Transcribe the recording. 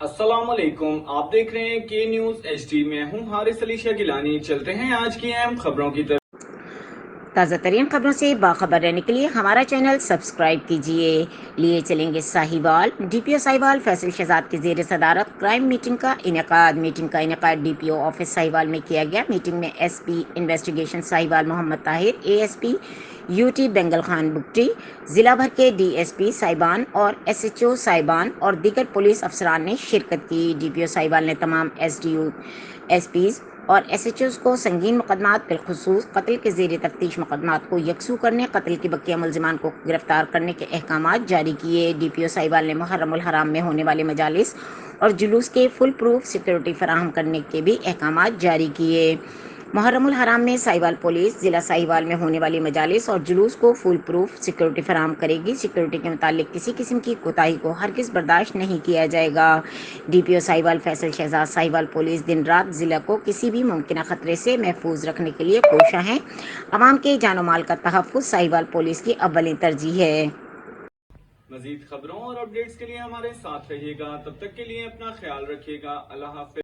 अस्सलाम वालेकुम, आप देख रहे हैं के न्यूज HD। मैं हूं हारिस अली शाह गिलानी। चलते हैं आज की अहम खबरों की तरफ। ताज़ा तरीन खबरों से बाखबर रहने के लिए हमारा चैनल सब्सक्राइब कीजिए। लिए चलेंगे साहिवाल। DPO साहिवाल फैसल शहजाद की ज़ेर सदारत क्राइम मीटिंग का इनेकाद DPO ऑफिस साहिवाल में किया गया। मीटिंग में SP investigation Sahiwal Mohammad Tahir, ASP UT Bangal Khan Bugti, ज़िला भर के DSP साहिबान और SHO साहिबान और दीगर पुलिस अफसरान ने शिरकत की। DPO साहिवाल ने तमाम SDO, SPs और SHOs को संगीन मुकदमात बिलखुसूस कत्ल के ज़ेर तफ्तीश मुकदमात को यकसू करने, कत्ल की बकिया मुलजिमान को गिरफ्तार करने के अहकामात जारी किए। DPO साहिवाल ने मुहर्रमुल हराम में होने वाले मजालिस और जुलूस के फुल प्रूफ सिक्योरिटी फराहम करने के भी अहकामात जारी किए। मुहर्रमुल हराम में साहिवाल पुलिस ज़िला साहिवाल में होने वाली मजालिस और जुलूस को फुल प्रूफ सिक्योरिटी फराहम करेगी। सिक्योरिटी के मुतालिक किसी किस्म की कोताही को हरगिज़ बर्दाश्त नहीं किया जाएगा। DPO साहिवाल फैसल शहजाद साहिवाल पुलिस दिन रात ज़िला को किसी भी मुमकिन ख़तरे से महफूज रखने के लिए कोशा है। अवाम के जान और माल का तहफ़्फ़ुज़ साहिवाल पुलिस की अव्वली तरजीह है। मजीद खबरों और अपडेट्स के लिए हमारे साथ रहिएगा। तब तक के लिए अपना ख्याल रखिएगा। अल्लाह हाफ़िज़।